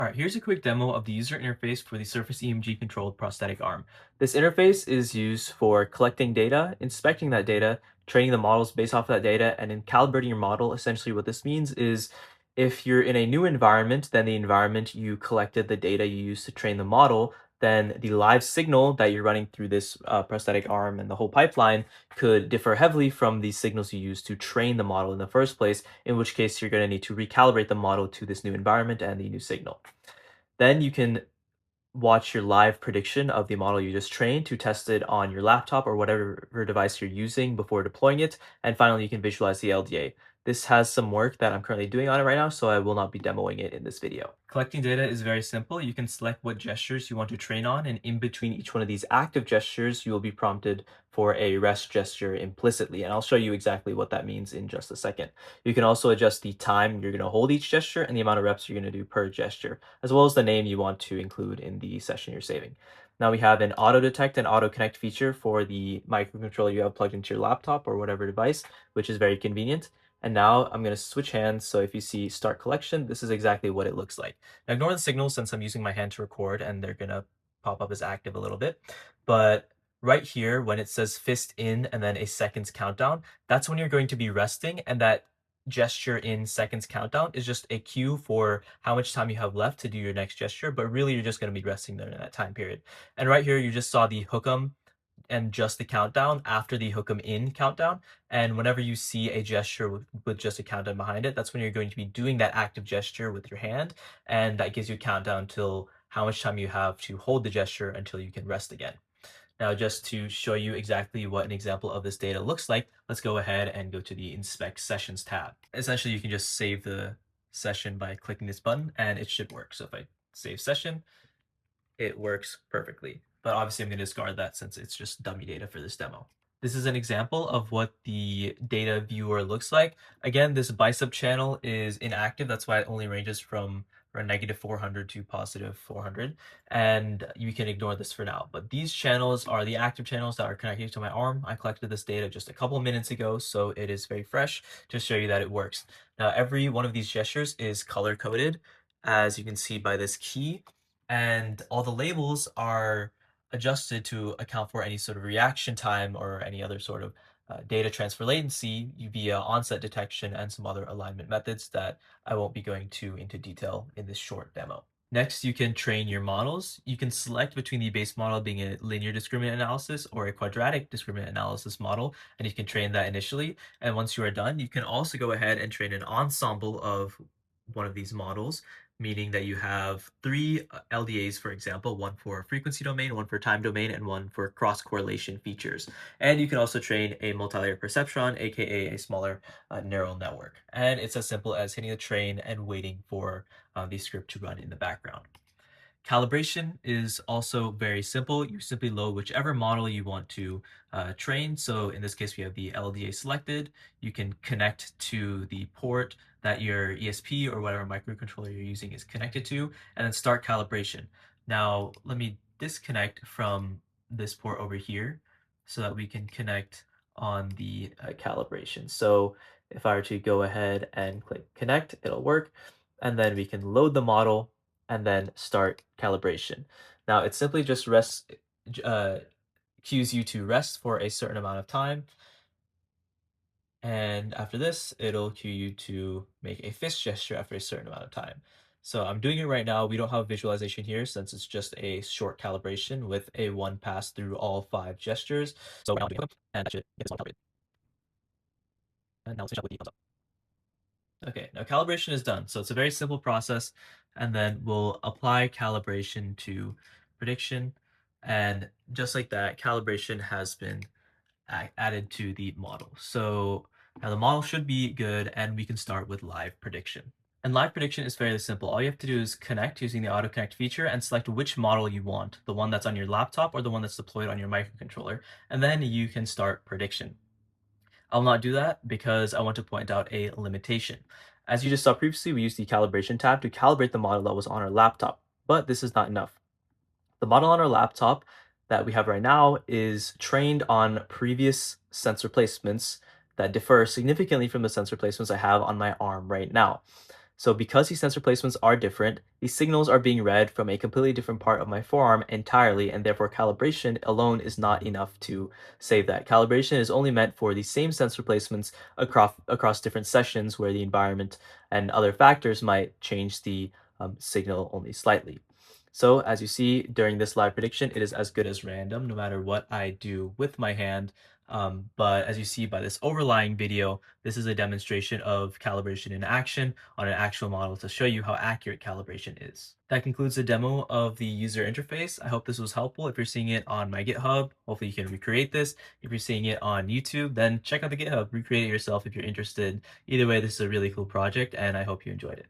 Alright, here's a quick demo of the user interface for the Surface EMG controlled prosthetic arm. This interface is used for collecting data, inspecting that data, training the models based off of that data, and in calibrating your model. Essentially what this means is if you're in a new environment, then the environment you collected the data you used to train the model, then the live signal that you're running through this prosthetic arm and the whole pipeline could differ heavily from the signals you used to train the model in the first place, in which case you're going to need to recalibrate the model to this new environment and the new signal. Then you can watch your live prediction of the model you just trained to test it on your laptop or whatever device you're using before deploying it. And finally, you can visualize the LDA. This has some work that I'm currently doing on it right now, so I will not be demoing it in this video. Collecting data is very simple. You can select what gestures you want to train on, and in between each one of these active gestures, you will be prompted for a rest gesture implicitly. And I'll show you exactly what that means in just a second. You can also adjust the time you're going to hold each gesture and the amount of reps you're going to do per gesture, as well as the name you want to include in the session you're saving. Now we have an auto detect and auto connect feature for the microcontroller you have plugged into your laptop or whatever device, which is very convenient. And now I'm going to switch hands. So if you see start collection, this is exactly what it looks like. Now ignore the signals since I'm using my hand to record and they're going to pop up as active a little bit. But right here, when it says fist in and then a seconds countdown, that's when you're going to be resting, and that gesture in seconds countdown is just a cue for how much time you have left to do your next gesture, but really you're just going to be resting there in that time period. And right here, you just saw the hook'em and just the countdown after the hook'em in countdown. And whenever you see a gesture with just a countdown behind it, that's when you're going to be doing that active gesture with your hand. And that gives you a countdown till how much time you have to hold the gesture until you can rest again. Now, just to show you exactly what an example of this data looks like, let's go ahead and go to the Inspect Sessions tab. Essentially, you can just save the session by clicking this button and it should work. So if I save session, it works perfectly. But obviously I'm going to discard that since it's just dummy data for this demo. This is an example of what the data viewer looks like. Again, this bicep channel is inactive. That's why it only ranges from around -400 to +400. And you can ignore this for now. But these channels are the active channels that are connected to my arm. I collected this data just a couple of minutes ago, so it is very fresh to show you that it works. Now, every one of these gestures is color coded, as you can see by this key, and all the labels are adjusted to account for any sort of reaction time or any other sort of data transfer latency via onset detection and some other alignment methods that I won't be going into detail in this short demo. Next, you can train your models. You can select between the base model being a linear discriminant analysis or a quadratic discriminant analysis model, and you can train that initially. And once you are done, you can also go ahead and train an ensemble of one of these models, meaning that you have three LDAs, for example, one for frequency domain, one for time domain, and one for cross-correlation features. And you can also train a multi-layer perceptron, aka a smaller neural network. And it's as simple as hitting the train and waiting for the script to run in the background. Calibration is also very simple. You simply load whichever model you want to train. So in this case, we have the LDA selected. You can connect to the port that your ESP or whatever microcontroller you're using is connected to, and then start calibration. Now, let me disconnect from this port over here so that we can connect on the calibration. So if I were to go ahead and click connect, it'll work. And then we can load the model and then start calibration. Now it simply just cues you to rest for a certain amount of time. And after this, it'll cue you to make a fist gesture after a certain amount of time. So I'm doing it right now. We don't have visualization here since it's just a short calibration with a one pass through all 5 gestures. So now I'm doing it, and that should get this one calibrated. And now let's finish up with the thumbs up. Okay, now calibration is done. So it's a very simple process, and then we'll apply calibration to prediction. And just like that, calibration has been added to the model. So now the model should be good, and we can start with live prediction. And live prediction is fairly simple. All you have to do is connect using the auto connect feature and select which model you want, the one that's on your laptop or the one that's deployed on your microcontroller, and then you can start prediction. I'll not do that because I want to point out a limitation. As you just saw previously, we used the calibration tab to calibrate the model that was on our laptop, but this is not enough. The model on our laptop that we have right now is trained on previous sensor placements that differ significantly from the sensor placements I have on my arm right now. So because these sensor placements are different, these signals are being read from a completely different part of my forearm entirely, and therefore calibration alone is not enough to save that. Calibration is only meant for the same sensor placements across different sessions where the environment and other factors might change the signal only slightly. So as you see during this live prediction, it is as good as random no matter what I do with my hand. But as you see by this overlying video, this is a demonstration of calibration in action on an actual model to show you how accurate calibration is. That concludes the demo of the user interface. I hope this was helpful. If you're seeing it on my GitHub, hopefully you can recreate this. If you're seeing it on YouTube, then check out the GitHub, recreate it yourself if you're interested. Either way, this is a really cool project and I hope you enjoyed it.